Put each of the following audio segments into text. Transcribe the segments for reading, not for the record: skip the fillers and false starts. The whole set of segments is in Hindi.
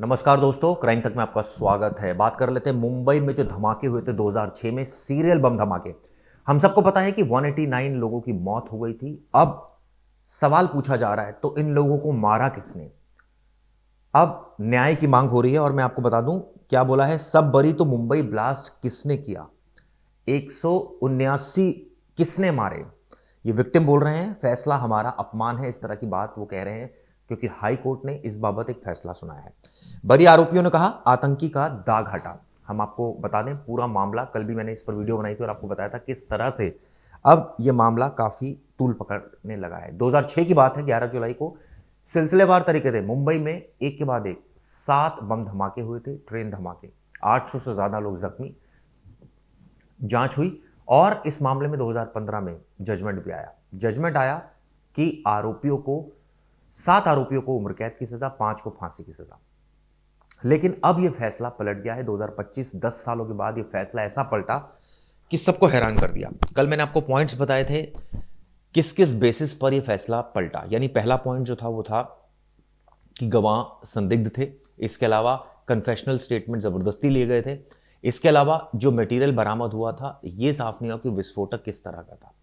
नमस्कार दोस्तों, क्राइम तक में आपका स्वागत है। बात कर लेते हैं मुंबई में जो धमाके हुए थे 2006 में, सीरियल बम धमाके। हम सबको पता है कि 189 लोगों की मौत हो गई थी। अब सवाल पूछा जा रहा है, तो इन लोगों को मारा किसने? अब न्याय की मांग हो रही है और मैं आपको बता दूं क्या बोला है। सब बरी तो मुंबई ब्लास्ट किसने किया, 179 किसने मारे, ये विक्टिम बोल रहे हैं। फैसला हमारा अपमान है, इस तरह की बात वो कह रहे हैं, क्योंकि हाई कोर्ट ने इस बाबत एक फैसला सुनाया है। बरी आरोपियों ने कहा आतंकी का दाग हटा। हम आपको बता दें पूरा मामला, कल भी मैंने इस पर वीडियो बनाई थी और आपको बताया था किस तरह से अब यह मामला काफी तूल पकड़ने लगा है। 2006 की बात है, 11 जुलाई को सिलसिलेवार तरीके से मुंबई में एक के बाद एक 7 बम धमाके हुए थे, ट्रेन धमाके, 800 से ज्यादा लोग जख्मी। जांच हुई और इस मामले में 2015 में जजमेंट भी आया। जजमेंट आया कि आरोपियों को 7 आरोपियों को उम्र कैद की सजा, 5 को फांसी की सजा। लेकिन अब यह फैसला पलट गया है 2025, 10 सालों के बाद यह फैसला ऐसा पलटा कि सबको हैरान कर दिया। कल मैंने आपको पॉइंट्स बताए थे किस किस बेसिस पर यह फैसला पलटा। यानी पहला पॉइंट जो था वो था कि गवाह संदिग्ध थे। इसके अलावा कन्फेशनल स्टेटमेंट जबरदस्ती लिए गए थे। इसके अलावा जो मटेरियल बरामद हुआ था यह साफ नहीं हुआ कि विस्फोटक किस तरह का था।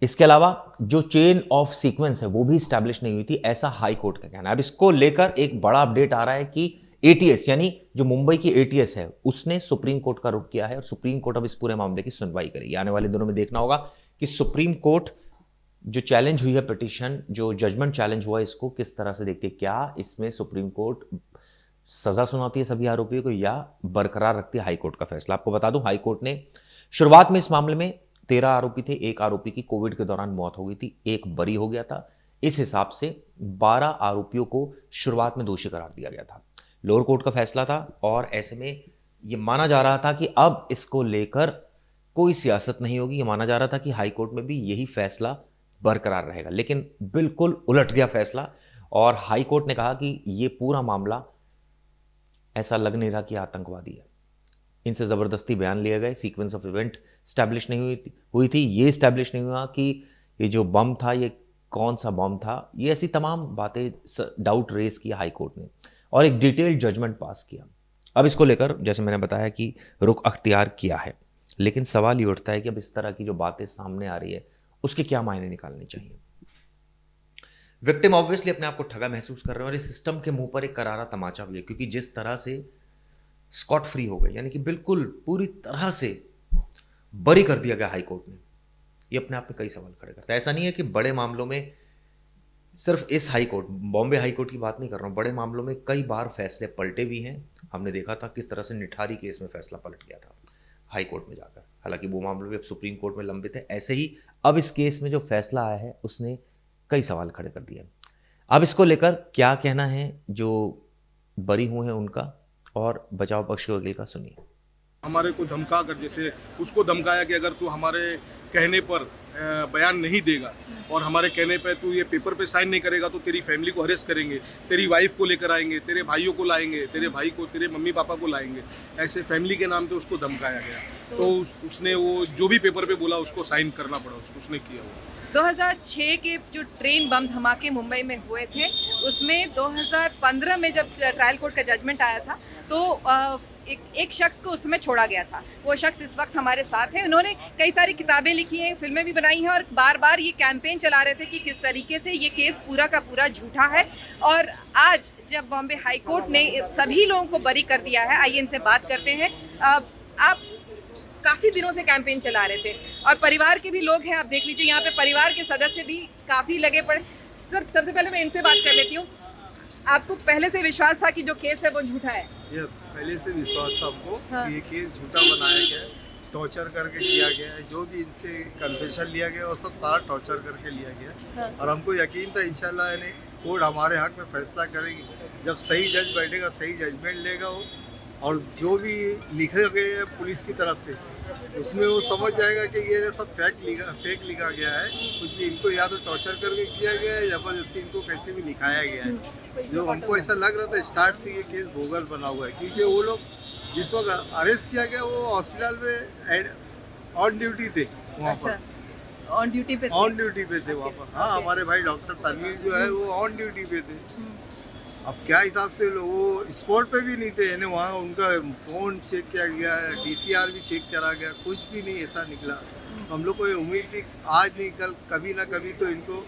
इसके अलावा जो चेन ऑफ सीक्वेंस है वो भी स्टैब्लिश नहीं हुई थी, ऐसा हाई कोर्ट का कहना है। अब इसको लेकर एक बड़ा अपडेट आ रहा है कि एटीएस यानी जो मुंबई की एटीएस है उसने सुप्रीम कोर्ट का रुख किया है और सुप्रीम कोर्ट अब इस पूरे मामले की सुनवाई करेगी। आने वाले दिनों में देखना होगा कि सुप्रीम कोर्ट जो चैलेंज हुई है पिटीशन, जो जजमेंट चैलेंज हुआ है, इसको किस तरह से देखती है। क्या इसमें सुप्रीम कोर्ट सजा सुनाती है सभी आरोपियों को या बरकरार रखती है हाई कोर्ट का फैसला। आपको बता दूं हाई कोर्ट ने शुरुआत में इस मामले में 13 आरोपी थे। एक आरोपी की कोविड के दौरान मौत हो गई थी, एक बरी हो गया था। इस हिसाब से 12 आरोपियों को शुरुआत में दोषी करार दिया गया था। लोअर कोर्ट का फैसला था और ऐसे में यह माना जा रहा था कि अब इसको लेकर कोई सियासत नहीं होगी। यह माना जा रहा था कि हाई कोर्ट में भी यही फैसला बरकरार रहेगा, लेकिन बिल्कुल उलट गया फैसला और हाई कोर्ट ने कहा कि यह पूरा मामला ऐसा लग नहीं रहा कि आतंकवादी है। इनसे ज़बरदस्ती बयान लिए गए, सीक्वेंस ऑफ इवेंट स्टैब्लिश नहीं हुई थी। ये स्टैब्लिश नहीं हुआ कि ये जो बम था ये कौन सा बम था। ये ऐसी तमाम बातें डाउट रेस किया हाई कोर्ट ने और एक डिटेल्ड जजमेंट पास किया। अब इसको लेकर जैसे मैंने बताया कि रुख अख्तियार किया है, लेकिन सवाल ये उठता है कि अब इस तरह की जो बातें सामने आ रही है उसके क्या मायने निकालने चाहिए। विक्टिम ऑब्वियसली अपने आप को ठगा महसूस कर रहे हैं और इस सिस्टम के मुंह पर एक करारा तमाचा भी है, क्योंकि जिस तरह से स्कॉट फ्री हो गए, यानी कि बिल्कुल पूरी तरह से बरी कर दिया गया हाई कोर्ट ने, ये अपने आप में कई सवाल खड़े करता है। ऐसा नहीं है कि बड़े मामलों में सिर्फ इस high court, Bombay high court की बात नहीं कर रहा हूं, बड़े मामलों में कई बार फैसले पलटे भी हैं। हमने देखा था किस तरह से निठारी केस में फैसला पलट गया था हाई कोर्ट में जाकर। हालांकि वो मामले भी अब सुप्रीम कोर्ट में लंबित है। ऐसे ही अब इस केस में जो फैसला आया है उसने कई सवाल खड़े कर दिए। अब इसको लेकर क्या कहना है जो बरी हुए हैं उनका और बचाव पक्ष के वकील का, सुनिए। हमारे को धमका कर, जैसे उसको धमकाया कि अगर तू हमारे कहने पर बयान नहीं देगा और हमारे कहने पर तू ये पेपर पे साइन नहीं करेगा तो तेरी फैमिली को अरेस्ट करेंगे, तेरी वाइफ को लेकर आएंगे, तेरे भाइयों को लाएंगे, तेरे भाई को, तेरे मम्मी पापा को लाएंगे, ऐसे फैमिली के नाम पे उसको धमकाया गया। तो उसने वो जो भी पेपर पे बोला उसको साइन करना पड़ा, उसने किया वो। 2006 के जो ट्रेन बम धमाके मुंबई में हुए थे उसमें 2015 में जब ट्रायल कोर्ट का जजमेंट आया था तो एक शख्स को उसमें छोड़ा गया था। वो शख्स इस वक्त हमारे साथ है। उन्होंने कई सारी किताबें लिखी हैं, फिल्में भी बनाई हैं और बार बार ये कैंपेन चला रहे थे कि किस तरीके से ये केस पूरा का पूरा झूठा है। और आज जब बॉम्बे हाई कोर्ट ने सभी लोगों को बरी कर दिया है, आइए इनसे बात करते हैं। आप काफ़ी दिनों से कैंपेन चला रहे थे और परिवार के भी लोग हैं, आप देख लीजिए यहाँ पे परिवार के सदस्य भी काफ़ी लगे पड़े। सर, सबसे पहले मैं इनसे बात कर लेती हूँ। आपको पहले से विश्वास था कि जो केस है वो झूठा है? यस, पहले से विश्वास था हमको। हाँ। कि ये केस झूठा बनाया गया है, टॉर्चर करके किया गया है। जो भी इनसे कन्फेशन लिया गया वो सब सारा टॉर्चर करके लिया गया है। हाँ। और हमको यकीन था इंशाल्लाह यानी कोर्ट हमारे हक में फैसला करेगी। जब सही जज बैठेगा, सही जजमेंट लेगा वो, और जो भी लिखे गए है पुलिस की तरफ से उसमें वो समझ जाएगा कि ये सब फेक लिखा गया है। कुछ भी इनको या तो टॉर्चर करके किया गया है, जबरदस्ती इनको कैसे भी लिखाया गया है। जो हमको ऐसा लग रहा था स्टार्ट से ये केस बोगस बना हुआ है, क्योंकि वो लोग जिस वक्त अरेस्ट किया गया वो हॉस्पिटल में ऑन ड्यूटी थे वहाँ पर। ऑन ड्यूटी पे पे थे वहाँ पर। हाँ, हमारे भाई डॉक्टर तनवीर जो है वो ऑन ड्यूटी पे थे। अब क्या हिसाब से लोगों स्पॉट पे भी नहीं थे, यानी वहाँ उनका फ़ोन चेक किया गया, डीसीआर भी चेक करा गया, कुछ भी नहीं ऐसा निकला। हम लोग को ये उम्मीद थी आज नहीं कल कभी ना कभी तो इनको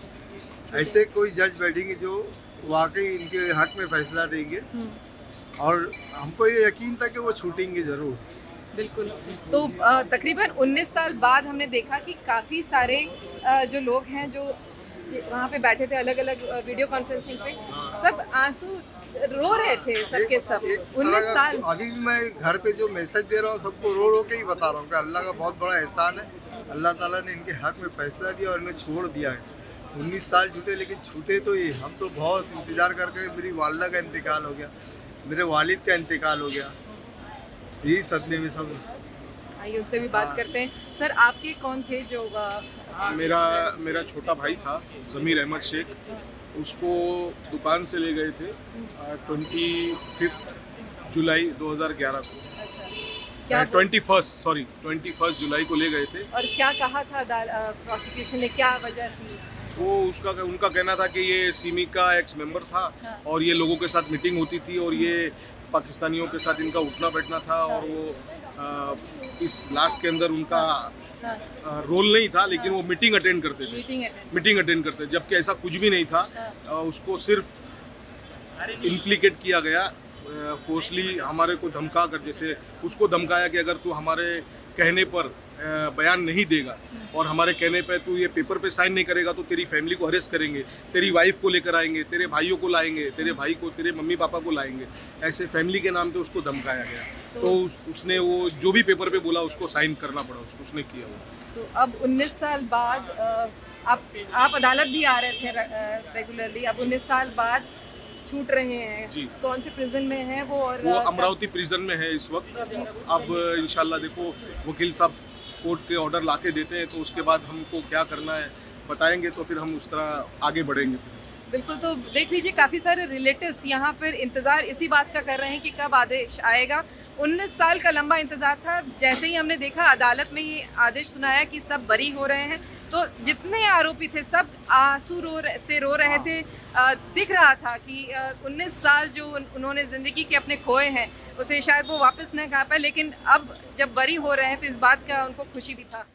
ऐसे कोई जज बैठेंगे जो वाकई इनके हक में फैसला देंगे, और हमको ये यकीन था कि वो छूटेंगे ज़रूर। बिल्कुल। तो तकरीबन 19 साल बाद हमने देखा कि काफ़ी सारे जो लोग हैं जो वहाँ पे बैठे थे अलग अलग वीडियो कॉन्फ्रेंसिंग पे, सब आंसू रो रहे थे सबके सब। 19 साल अभी भी मैं घर पे जो मैसेज दे रहा हूँ सबको रो रो के ही बता रहा हूँ कि अल्लाह का बहुत बड़ा एहसान है, अल्लाह ताला ने इनके हक में फैसला दिया और इन्हें छोड़ दिया है। 19 साल छूटे, लेकिन छूटे तो ये, हम तो बहुत इंतज़ार करके, मेरी वालदा का इंतकाल हो गया, मेरे वालिद का इंतकाल हो गया, यही सदमे में सब। आइए उनसे भी बात करते हैं। सर आपके कौन थे जो मेरा छोटा भाई था ज़मीर अहमद शेख, उसको दुकान से ले गए थे 25 जुलाई 2011 को। क्या 21 जुलाई को ले गए थे। और क्या कहा था प्रोसिक्यूशन ने, क्या वजह थी? वो उनका कहना था कि ये सीमी का एक्स मेंबर था और ये लोगों के साथ मीटिंग होती थी और ये पाकिस्तानियों के साथ इनका उठना बैठना था, और वो इस लास्ट के अंदर उनका रोल नहीं था, लेकिन वो मीटिंग अटेंड करते थे, जबकि ऐसा कुछ भी नहीं था। उसको सिर्फ इम्प्लीकेट किया गया, फोर्सली हमारे को धमका कर, जैसे उसको धमकाया कि अगर तू हमारे कहने पर बयान नहीं देगा और हमारे कहने पे तू ये पेपर पे साइन नहीं करेगा तो तेरी फैमिली को अरेस्ट करेंगे, तेरी वाइफ को लेकर आएंगे, तेरे भाइयों को लाएंगे, तेरे भाई को, तेरे मम्मी पापा को लाएंगे, ऐसे फैमिली के नाम पे उसको धमकाया गया। तो उसने वो जो भी पेपर पे बोला उसको साइन करना पड़ा, उसने किया वो। तो अब 19 साल बाद आप अदालत भी आ रहे थे रेगुलरली, अब 19 साल बाद छूट रहे हैं जी। कौन से प्रिजन में है वो? और वो अमरावती प्रिजन में है इस वक्त। अब इंशाल्लाह देखो वकील साहब कोर्ट के ऑर्डर लाके देते हैं तो उसके बाद हमको क्या करना है बताएंगे, तो फिर हम उस तरह आगे बढ़ेंगे। बिल्कुल। तो देख लीजिए काफ़ी सारे रिलेटिव्स यहाँ पर इंतज़ार इसी बात का कर रहे हैं कि कब आदेश आएगा। 19 साल का लंबा इंतज़ार था। जैसे ही हमने देखा अदालत में ये आदेश सुनाया कि सब बरी हो रहे हैं, तो जितने आरोपी थे सब आंसू से रो रहे थे। दिख रहा था कि 19 साल जो उन्होंने ज़िंदगी के अपने खोए हैं उसे शायद वो वापस न कर पाए, लेकिन अब जब बरी हो रहे हैं तो इस बात का उनको खुशी भी था।